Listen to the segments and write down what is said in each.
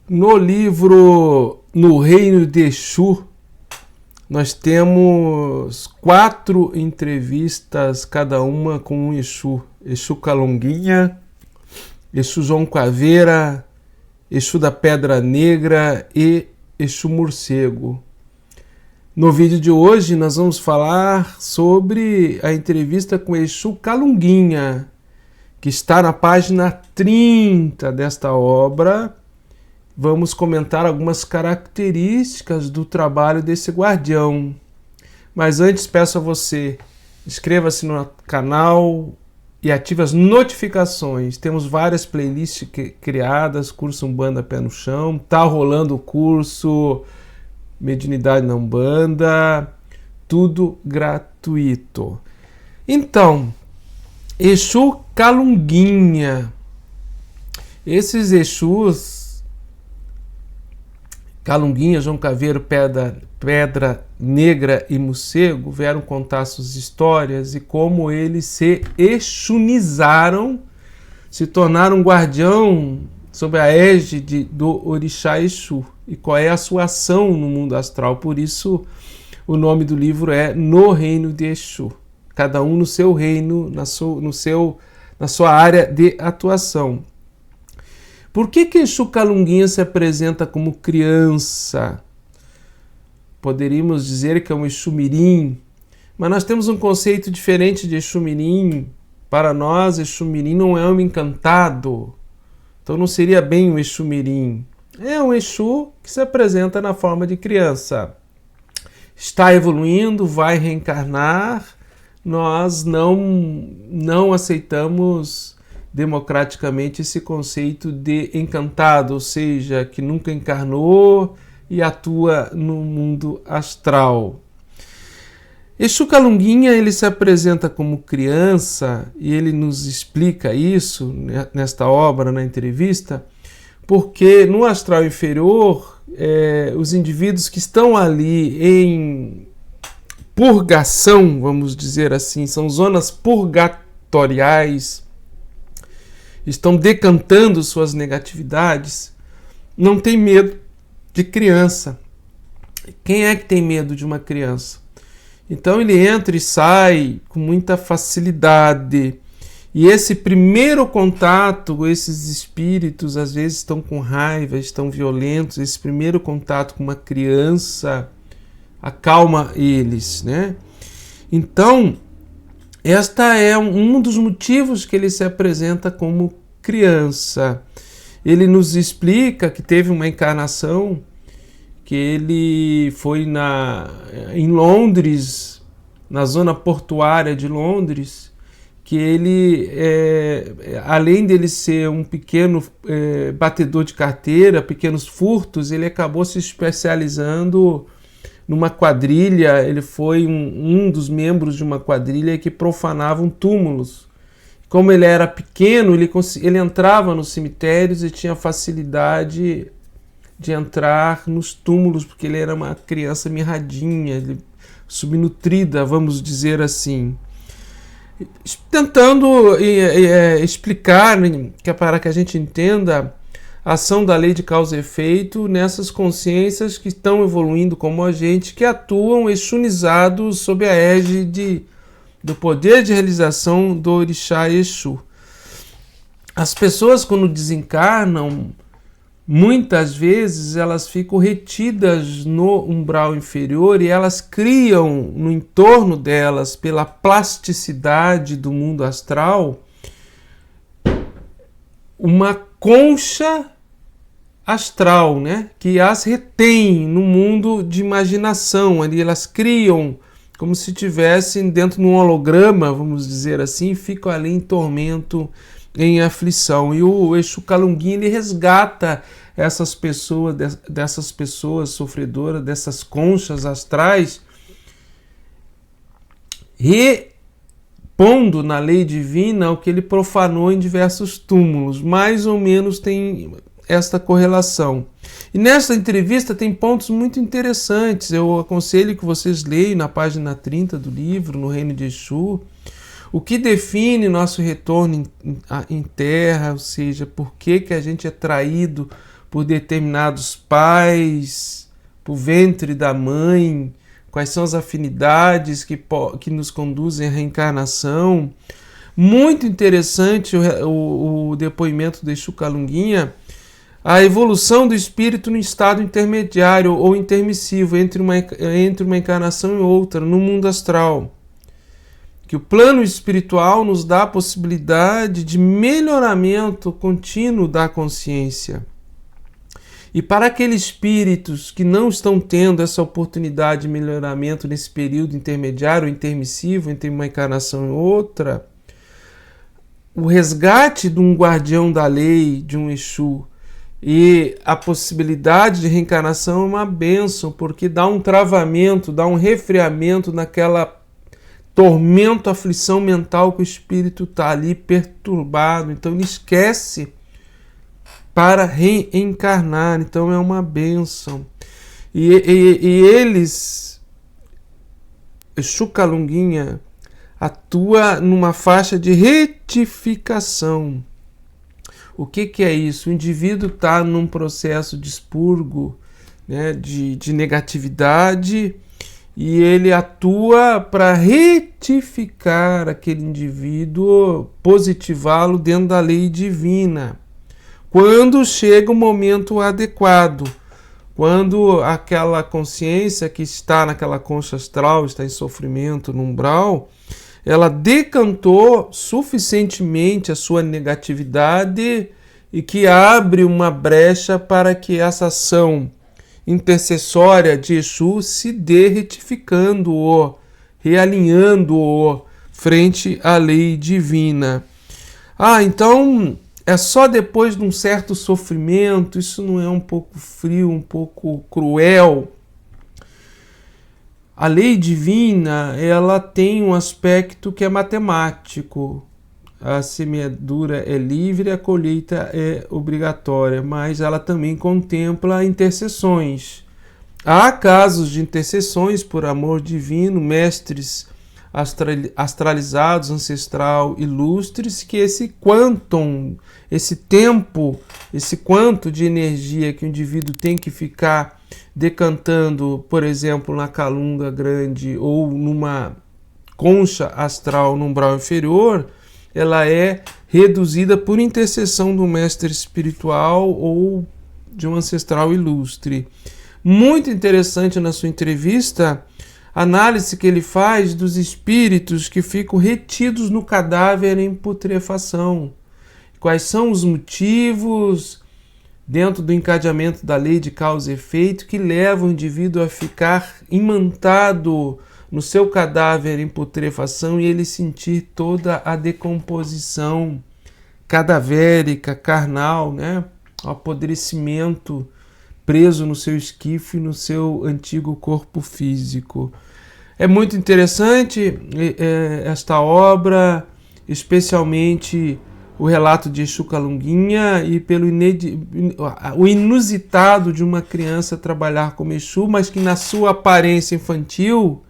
No livro No Reino de Exu, nós temos 4 entrevistas, cada uma com um Exu. Exu Calunguinha, Exu João Caveira, Exu da Pedra Negra e Exu Morcego. No vídeo de hoje nós vamos falar sobre a entrevista com Exu Calunguinha, que está na página 30 desta obra. Vamos comentar algumas características do trabalho desse guardião. Mas antes peço a você, inscreva-se no canal e ative as notificações. Temos várias playlists criadas, curso Umbanda Pé no Chão, tá rolando o curso Mediunidade na Umbanda, tudo gratuito. Então, Exu Calunguinha. Esses Exus, Calunguinha, João Caveiro, Pedra Negra e Morcego, vieram contar suas histórias e como eles se exunizaram, se tornaram guardião sob a égide do Orixá Exu. E qual é a sua ação no mundo astral. Por isso, o nome do livro é No Reino de Exu. Cada um no seu reino, na sua área de atuação. Por que Exu Calunguinha se apresenta como criança? Poderíamos dizer que é um Exu Mirim, mas nós temos um conceito diferente de Exu Mirim. Para nós, Exu Mirim não é um encantado. Então não seria bem um Exu Mirim. É um Exu que se apresenta na forma de criança. Está evoluindo, vai reencarnar. Nós não aceitamos democraticamente esse conceito de encantado, ou seja, que nunca encarnou e atua no mundo astral. Exu Calunguinha, ele se apresenta como criança e ele nos explica isso nesta obra, na entrevista, porque no astral inferior, os indivíduos que estão ali em purgação, vamos dizer assim, são zonas purgatoriais, estão decantando suas negatividades, não tem medo de criança. Quem é que tem medo de uma criança? Então ele entra e sai com muita facilidade. E esse primeiro contato, esses espíritos às vezes estão com raiva, estão violentos, esse primeiro contato com uma criança acalma eles, né? Então, esta é um dos motivos que ele se apresenta como criança. Ele nos explica que teve uma encarnação, que ele foi em Londres, na zona portuária de Londres, que ele, além dele ser um pequeno batedor de carteira, pequenos furtos, ele acabou se especializando numa quadrilha. Ele foi um dos membros de uma quadrilha que profanavam túmulos. Como ele era pequeno, ele entrava nos cemitérios e tinha facilidade de entrar nos túmulos, porque ele era uma criança mirradinha, subnutrida, vamos dizer assim. Tentando explicar, que é para que a gente entenda a ação da lei de causa e efeito nessas consciências que estão evoluindo como a gente, que atuam exunizados sob a égide do poder de realização do Orixá Exu. As pessoas, quando desencarnam, muitas vezes elas ficam retidas no umbral inferior e elas criam no entorno delas, pela plasticidade do mundo astral, uma concha astral, né? Que as retém no mundo de imaginação. Ali elas criam como se estivessem dentro de um holograma, vamos dizer assim, e ficam ali em tormento, em aflição. E o Exu Calunguinha, ele resgata essas pessoas, dessas pessoas sofredoras, dessas conchas astrais, repondo na lei divina o que ele profanou em diversos túmulos. Mais ou menos tem esta correlação. E nessa entrevista tem pontos muito interessantes. Eu aconselho que vocês leiam na página 30 do livro, No Reino de Exu, o que define nosso retorno em terra, ou seja, por que a gente é traído por determinados pais, por ventre da mãe, quais são as afinidades que nos conduzem à reencarnação. Muito interessante o depoimento de Exu Calunguinha, a evolução do espírito no estado intermediário ou intermissivo entre uma encarnação e outra, no mundo astral. Que o plano espiritual nos dá a possibilidade de melhoramento contínuo da consciência. E para aqueles espíritos que não estão tendo essa oportunidade de melhoramento nesse período intermediário, intermissivo, entre uma encarnação e outra, o resgate de um guardião da lei, de um Exu, e a possibilidade de reencarnação é uma bênção, porque dá um travamento, dá um refriamento naquela tormento, aflição mental que o espírito está ali perturbado. Então ele esquece para reencarnar. Então é uma bênção. E eles, Exu Calunguinha, atua numa faixa de retificação. O que é isso? O indivíduo está num processo de expurgo, né, de negatividade, e ele atua para retificar aquele indivíduo, positivá-lo dentro da lei divina. Quando chega o momento adequado, quando aquela consciência que está naquela concha astral, está em sofrimento, no umbral, ela decantou suficientemente a sua negatividade e que abre uma brecha para que essa ação intercessória de Exu se dê retificando-o, realinhando-o frente à lei divina. Então é só depois de um certo sofrimento, isso não é um pouco frio, um pouco cruel? A lei divina, ela tem um aspecto que é matemático. A semeadura é livre, a colheita é obrigatória, mas ela também contempla intercessões. Há casos de intercessões por amor divino, mestres astralizados, ancestral, ilustres, que esse quantum, esse tempo, esse quanto de energia que o indivíduo tem que ficar decantando, por exemplo, na calunga grande ou numa concha astral no umbral inferior, ela é reduzida por intercessão do mestre espiritual ou de um ancestral ilustre. Muito interessante na sua entrevista a análise que ele faz dos espíritos que ficam retidos no cadáver em putrefação. Quais são os motivos dentro do encadeamento da lei de causa e efeito que leva o indivíduo a ficar imantado no seu cadáver em putrefação e ele sentir toda a decomposição cadavérica, carnal, né? O apodrecimento preso no seu esquife, no seu antigo corpo físico. É muito interessante esta obra, especialmente o relato de Exu Calunguinha e pelo o inusitado de uma criança trabalhar como Exu, mas que na sua aparência infantil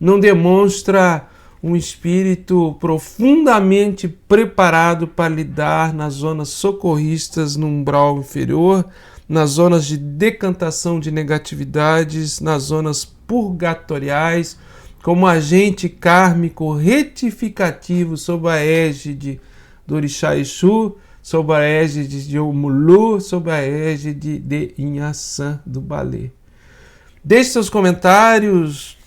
não demonstra um espírito profundamente preparado para lidar nas zonas socorristas no umbral inferior, nas zonas de decantação de negatividades, nas zonas purgatoriais, como agente kármico retificativo sob a égide do Orixá Exu, sob a égide de Omulu, sob a égide de Inhaçã do Balé. Deixe seus comentários.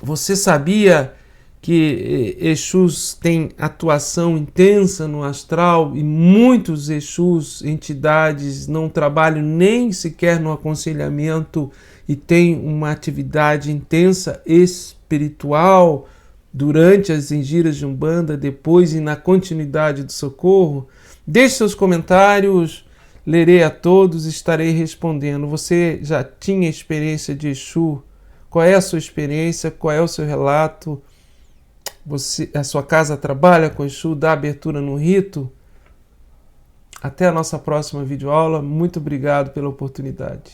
Você sabia que Exus têm atuação intensa no astral e muitos Exus, entidades, não trabalham nem sequer no aconselhamento e têm uma atividade intensa espiritual durante as giras de Umbanda, depois e na continuidade do socorro? Deixe seus comentários, lerei a todos e estarei respondendo. Você já tinha experiência de Exu? Qual é a sua experiência? Qual é o seu relato? A sua casa trabalha com Exu, dá abertura no rito? Até a nossa próxima videoaula. Muito obrigado pela oportunidade.